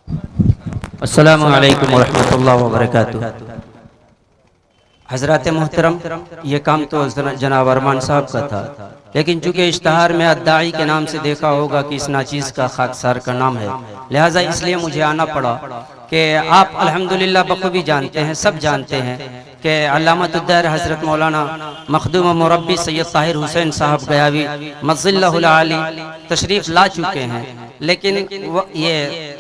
अस्सलामु अलैकुम वरहमतुल्लाहि वबरकातुहू। हज़रात मोहतरम, ये काम तो जनाब अरमान साहब का था, लेकिन चूंकि इश्तहार में अद्दाई के नाम से देखा होगा कि इस नाचीज़ का खाकसार का नाम है, लिहाजा इसलिए मुझे आना पड़ा कि आप अल्हम्दुलिल्लाह बखूबी जानते हैं, सब जानते हैं कि अल्लामतुद्दौर हज़रत मौलाना मखदूम मुरब्बी सैयद ताहिर हुसैन साहब गयावी मज़िल्लहुल आली तशरीफ़ ला चुके हैं, लेकिन ये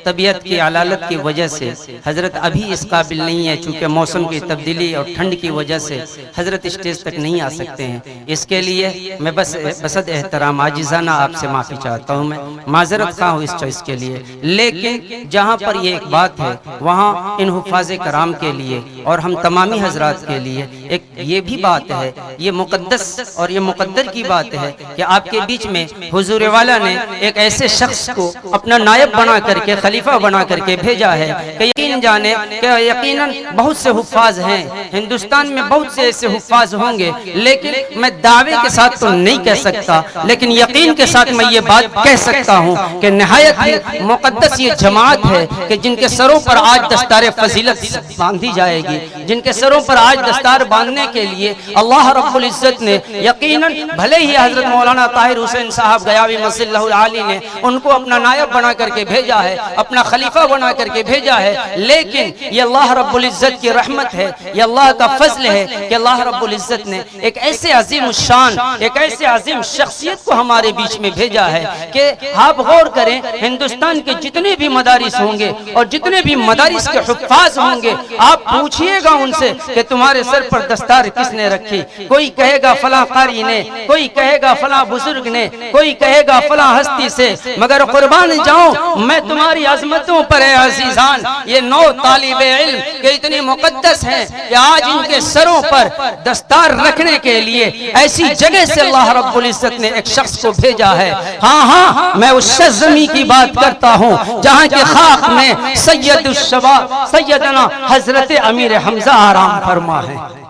तबीयत की अलालत की वजह से हज़रत अभी इस काबिल नहीं है, चूँकि मौसम की तब्दीली और ठंड की वजह से हज़रत स्टेज तक नहीं आ सकते हैं। इसके लिए मैं बसद एहतराम आजिज़ाना आपसे माफ़ी चाहता हूँ, मैं माजरत खा हूँ इस चीज़ के लिए। लेकिन जहाँ पर ये एक बात है, वहाँ इन हुफ़ाज़े कराम के लिए और हम तमामी हजरात के लिए एक ये भी बात है, ये मुक़द्दस और ये मुक़द्दर की बात है कि आपके बीच में हुज़ूर वाला ने एक ऐसे शख्स को अपना नायब बना करके, खलीफा बना करके भेजा है कि यकीन जाने कि यकीनन बहुत से हुफ़ाज़ हैं, हिंदुस्तान में बहुत से ऐसे हुफ़ाज़ होंगे, लेकिन मैं दावे के साथ तो नहीं कह सकता, लेकिन यकीन के साथ मैं ये बात कह सकता हूँ कि निहायत ही मुक़द्दस ये जमात है कि जिनके सरों पर आज दस्तार फजीलत बांधी जाएगी, जिनके सरों पर आज दस्तार बांधने के लिए अल्लाह रब्बुल इज़्ज़त ने यकीनन भले ही हज़रत मौलाना ताहिर हुसैन साहब गयावी मज़िल्लहुल आली ने उनको अपना नायब बना करके भेजा है, अपना खलीफा बना करके भेजा है, लेकिन ये अल्लाह रब्बुल इज़्ज़त की रहमत है, ये अल्लाह का फजल है कि अल्लाह रब्बुल इज़्ज़त ने एक ऐसे अजीम शान, एक ऐसे अजीम शख्सियत को हमारे बीच में भेजा है कि आप गौर करें, हिंदुस्तान के जितने भी मदारिस होंगे और जितने भी मदारिस के हुफ़ाज़ होंगे, आप पूछिएगा उनसे कि तुम्हारे सर पर दस्तार किसने रखी। कोई कहेगा फला कारी ने, कोई कहेगा फला बुजुर्ग ने, कोई कहेगा फला हस्ती से, मगर कुर्बान जाऊं मैं तुम्हारी अजमतों पर है अजीजान। ये 9 तालिबे इल्म के इतनी मुकद्दस हैं कि आज इनके सरों पर दस्तार रखने के लिए ऐसी जगह से अल्लाह रब्बुल इज़्ज़त ने एक शख्स को भेजा है। हाँ, मैं उस सरज़मीं की बात करता हूँ जहाँ के खाक में सैयदुश शबाब सैयदना हजरत अमीर हमजा आराम फरमा है,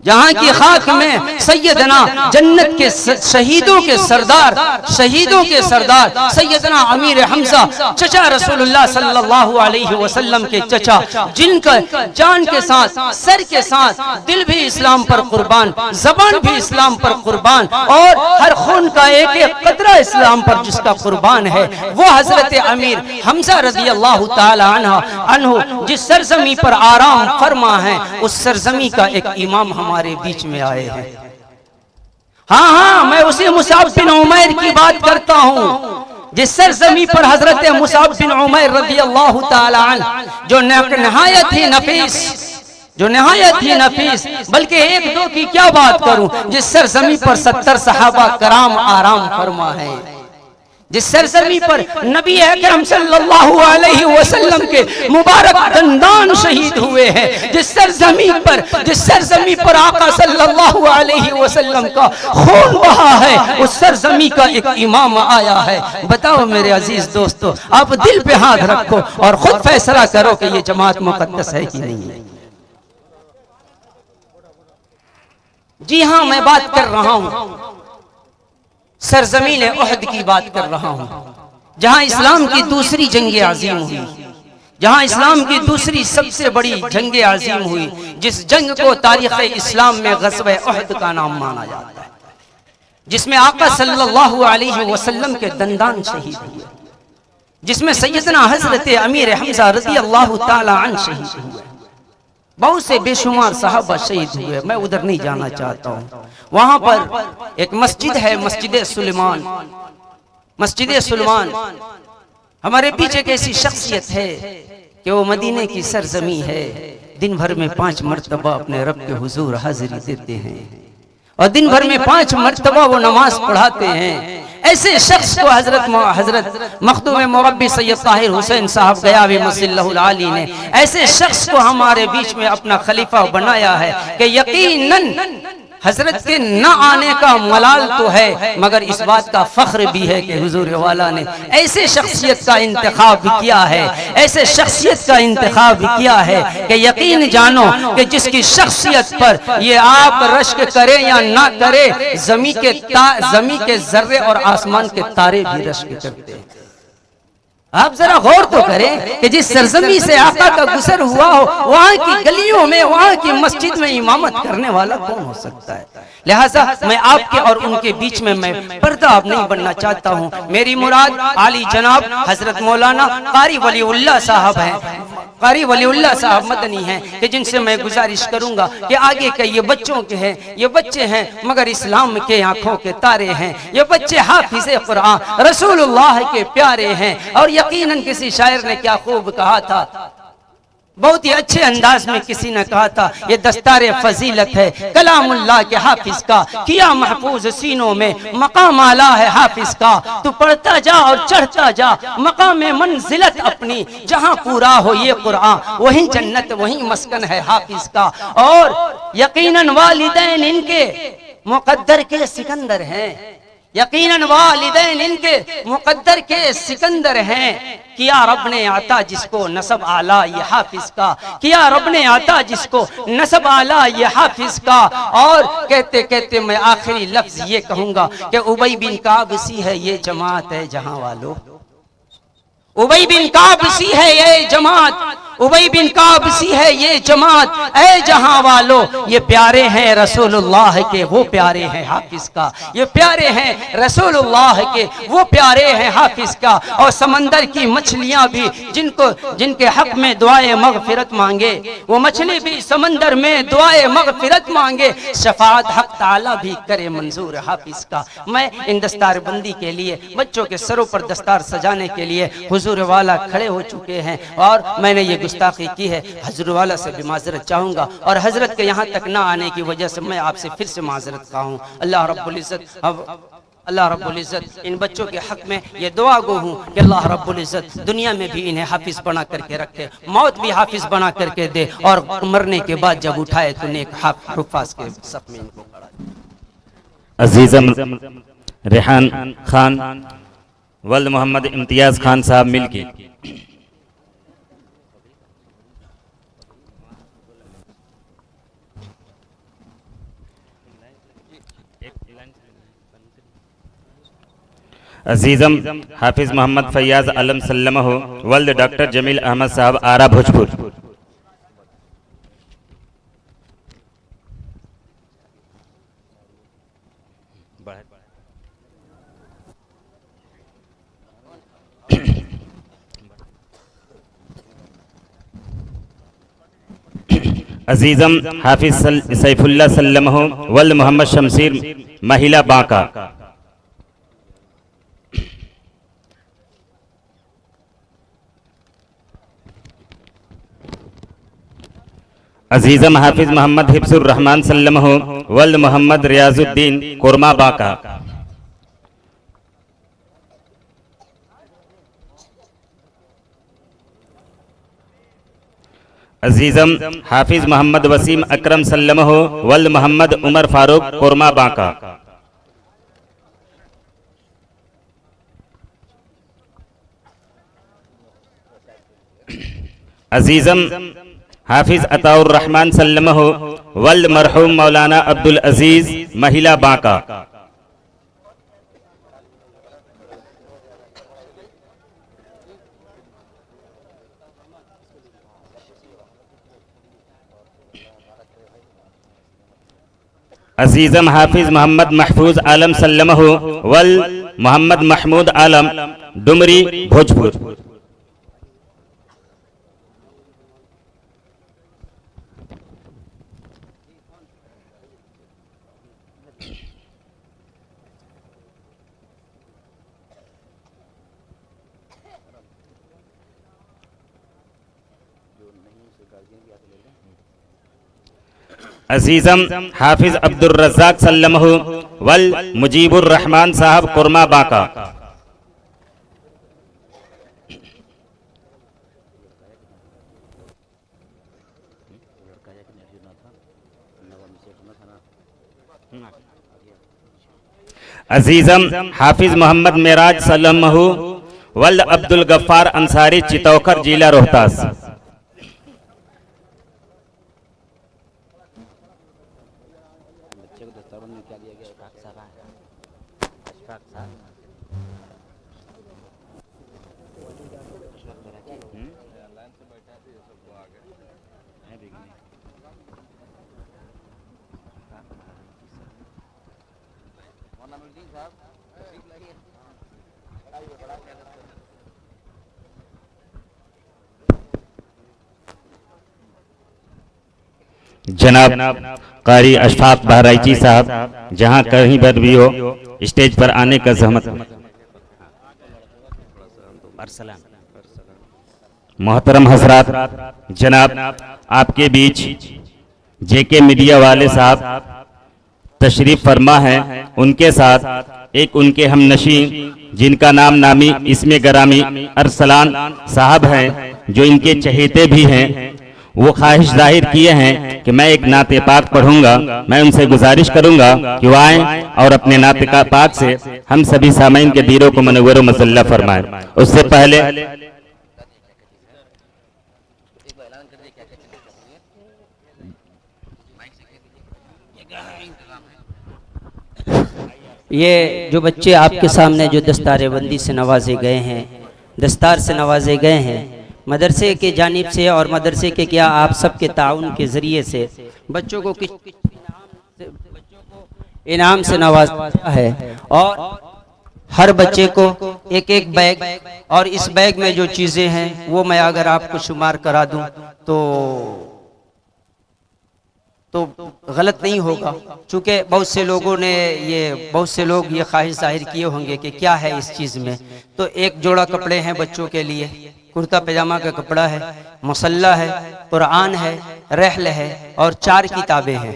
जहाँ की खाक में सैयदना जन्नत के शहीदों के सरदार, शहीदों के सरदार सैयदना अमीर हमजा चचा रसूलुल्लाह सल्लल्लाहु अलैहि वसल्लम के चचा, जिनका जान के साथ, सर के साथ दिल भी इस्लाम पर कुर्बान, जबान भी इस्लाम पर कुर्बान और हर खून का एक एक कतरा इस्लाम पर जिसका कुर्बान है, वो हजरत अमीर हमजा रज़ी अल्लाह ताला अन्हु जिस सरजमी पर आराम फरमा है, उस सरजमी का एक इमाम हमारे बीच में आए हैं। हाँ, मैं उसी मुसाब बिन उमैर की बात करता हूँ जिस सरजमी पर हजरत मुसाब बिन उमैर रज़ी अल्लाह ताला अन्हु जो नहायत ही नफीस, जो नहायत ही नफीस, बल्कि एक दो की क्या बात करूं, जिस सरजमी पर 70 सहाबा कराम आराम फरमा है, जिस सरजमी पर नबी अकरम सल्लल्लाहु अलैहि वसल्लम के मुबारक दंदान शहीद हुए हैं, जिस सरजमी पर आका सल्लल्लाहु अलैहि वसल्लम का खून बहा है, उस सरजमी का एक इमाम आया है। बताओ मेरे अजीज दोस्तों, आप दिल पे हाथ रखो और खुद फैसला करो कि ये जमात मुकद्दस है कि नहीं है। जी हाँ, मैं बात कर रहा हूँ सरजमीन उहद की बात कर रहा हूँ, जहाँ इस्लाम की दूसरी जंग अजीम हुई, जहाँ इस्लाम की दूसरी सबसे बड़ी जंग अजीम हुई, जिस जंग को तारीख़ इस्लाम में ग़ज़वे उहद का नाम माना जाता है, जिसमें आका सल्लल्लाहु अलैहि वसल्लम के दंदान शहीद हुए, जिसमें सैयदना हज़रत अमीर हमजा रज़ी अल्लाह ताला अन्हु शहीद हुए, बहुत से बेशुमार साहबा शहीद हुए। मैं उधर नहीं जाना चाहता हूँ। वहां पर एक मस्जिद है, मस्जिद सुलेमान। मस्जिद सुलेमान हमारे पीछे एक ऐसी शख्सियत है कि वो मदीने की सरजमी है, दिन भर में 5 मरतबा अपने रब के हुजूर हाजिरी देते हैं और दिन भर में 5 मरतबा वो नमाज पढ़ाते हैं। ऐसे शख्स को हजरत मखदूम मुरब्बी सैयद ताहिर हुसैन साहब गयावी मज़िल्लहुल आली ने ऐसे शख्स को हमारे बीच में अपना खलीफा बनाया है कि यकीनन हजरत के न आने का मलाल तो है, मगर इस बात का फख्र भी है कि हुजूर वाला ने ऐसे शख्सियत का इंतखाब भी किया है, ऐसे शख्सियत का इंतखाब भी किया है कि यकीन जानो कि जिसकी शख्सियत पर ये आप रश्क करे या ना करे, जमी के जर्रे और आसमान के तारे भी रश्क करते हैं। आप जरा गौर तो करें कि जिस सरजमी से आका का गुजर हुआ हो वहां की गलियों में, वहां की मस्जिद में इमामत करने वाला कौन हो सकता है। लिहाजा मैं आपके और उनके बीच में मैं पर्दा अब नहीं बनना चाहता हूँ। मेरी मुराद आली जनाब हजरत मौलाना कारी वलीउल्लाह साहब हैं, कारी वलीउल्लाह साहब मदनी हैं, कि जिनसे मैं गुजारिश करूंगा कि आगे के ये बच्चों के हैं, ये बच्चे हैं मगर इस्लाम के आंखों के तारे हैं, ये बच्चे हाफिज़े कुरान रसूलुल्लाह के प्यारे हैं। और यकीनन किसी शायर ने क्या खूब कहा था, बहुत ही अच्छे अंदाज में किसी ने कहा था, ये दस्तारे फजीलत है कलामुल्लाह के हाफिज का, किया महफूज सीनों में मकाम आला है हाफिज का। तू पढ़ता जा और चढ़ता जा मकाम मंजिलत अपनी, जहां पूरा हो ये कुरान वही जन्नत वही मस्कन है हाफिज का। और यकीनन वालिदैन इनके मुकद्दर के सिकंदर हैं, यकीनन वालिदैन इनके मुकद्दर के सिकंदर हैं। किया रब ने आता जिसको नसब आला ये हाफिज का, किया रब ने आता जिसको नसब आला ये हाफिज का। और कहते कहते मैं आखिरी लफ्ज ये कहूंगा कि उबई बिन काब सी है ये जमात है जहां वालों, उबई बिन काब सी है ये जमात, उबई बिन काब सी है ये जमात, ऐ जहां वालों ये प्यारे हैं रसूलुल्लाह के वो प्यारे हैं हाफिज का, ये प्यारे हैं रसूलुल्लाह के वो प्यारे हैं हाफिज का। और समंदर की मछलियां भी जिनको जिनके हक में दुआए मगफिरत मांगे, वो मछली भी समंदर में दुआए मगफिरत मांगे, शफाअत हक ताला भी करे मंजूर हाफिज का। मैं इन दस्तार बंदी के लिए बच्चों के सरों पर दस्तार सजाने के लिए हुजूर वाला खड़े हो चुके हैं और मैंने ये गुस्ताखी की है, हजरत वाला से भी माजरत चाहूंगा और हजरत के यहाँ तक ना आने की वजह से मैं आपसे फिर से माजरत कहूँ। अल्लाह रब्बुल इज्जत, अब अल्लाह रब्बुल इज्जत इन बच्चों के हक में ये दुआ गो हूँ कि अल्लाह रब्बुल इज्जत दुनिया में भी इन्हें हाफिज बना करके रखे, मौत भी हाफिज बना करके दे और मरने के बाद जब उठाए तो नेक हुफ़ाज़ के सफ में इनको खड़ा। अजीज़म रेहान खान वल्द मोहम्मद इम्तियाज खान साहब मिलके अजीज़म हाफिज मोहम्मद फैयाज आलम सल्लम हो वल्द डॉक्टर जमील अहमद साहब आरा भोजपुर। अजीज़म हाफिज सैफुल्लाह सल्लम हो वल्द मोहम्मद शमसीर महिला बांका। अजीज़म हाफिज मोहम्मद हिफ्सुर रहमान सल्लम हो वल्द मोहम्मद रियाजुद्दीन कोरमा बांका। अजीज़म हाफिज मोहम्मद वसीम अकरम सल्लम हो वल्द मोहम्मद उमर फारूक कोरमा बांका। अजीज़म हाफिज अताउर रहमान सल्लम हो वल्द मरहूम मौलाना अब्दुल अजीज महिला बांका। अजीज़म हाफिज मोहम्मद महफूज आलम सल्लम हो वल मोहम्मद महमूद आलम डुमरी भोजपुर। अजीज़म हाफिज अब्दुल रज़्ज़ाक सल्लम हो वल मुजीबुर रहमान साहब कोरमा बांका। अजीज़म हाफिज मोहम्मद मेराज सल्लम हो वल्द अब्दुल गफ्फार अंसारी चितौकर जिला रोहतास। जनाब कारी अशफाक बहराइची साहब, जहां कहीं पर भी हो स्टेज पर आने का जहमत। मोहतरम हजरात, जनाब आपके बीच जेके मीडिया वाले साहब तशरीफ फरमा है। उनके साथ एक उनके हमनशी जिनका नाम नामी इसमें गरामी अरसलान साहब हैं, जो इनके चहेते भी हैं, वो ख्वाहिश जाहिर किए हैं कि मैं एक नाते पाक पढ़ूंगा। मैं उनसे गुजारिश करूंगा कि वो आएं और अपने नाते पाक से हम सभी सामईन के दिलों को मनव्वर व मसल्ला फरमाएं। उससे पहले ये जो बच्चे आपके सामने जो दस्तारेबंदी से नवाजे गए हैं, दस्तार से नवाजे गए हैं, मदरसे के जानिब से और मदरसे के क्या आप सबके ताउन के ज़रिए से बच्चों को किस इनाम से नवाजा है। और हर बच्चे को एक एक बैग, और इस बैग में जो चीज़ें हैं वो मैं अगर आपको शुमार करा दूं तो गलत नहीं होगा, चूँकि बहुत से लोग ये ख्वाहिश जाहिर किए होंगे कि क्या है इस चीज़ में। तो एक जोड़ा कपड़े हैं बच्चों के लिए, कुर्ता पैजामा का कपड़ा है, मुसल्ला है, कुरान है, रहल है और 4 किताबें हैं।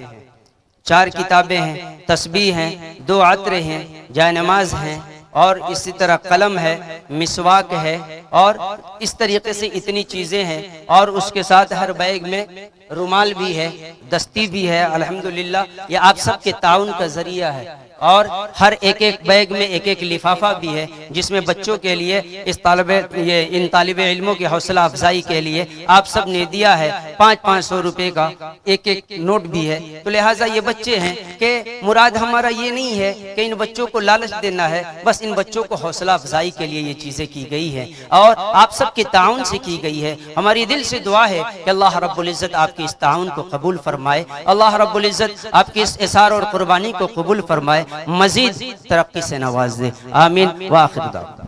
4 किताबें हैं, तस्बीह हैं, 2 अत्र हैं, जायनमाज हैं और इसी तरह कलम है, मिसवाक है और इस तरीके से इतनी चीज़ें हैं। और उसके साथ हर बैग में रुमाल भी है, दस्ती भी है। अल्हम्दुलिल्लाह ये आप सबके ताउन का जरिया है। और हर एक एक बैग में एक एक लिफाफा भी है, जिसमें बच्चों के लिए इन तालिबे इल्मों की हौसला अफजाई के लिए आप सब ने दिया है 500-500 रुपए का एक एक नोट भी है। तो लिहाजा ये बच्चे हैं कि मुराद हमारा ये नहीं है कि इन बच्चों को लालच देना है, बस इन बच्चों को हौसला अफजाई के लिए ये चीज़ें की गई है और आप सबके ताउन से की गई है। हमारी दिल से दुआ है कि अल्लाह रब्बुल इज़्ज़त आपके इस ताउन को कबूल फरमाए, अल्लाह रब्बुल इज़्ज़त आपकी इस इसार और कुर्बानी को कबूल फरमाए, मजीद तरक्की से नवाज दे। आमीन व आखिर दावा।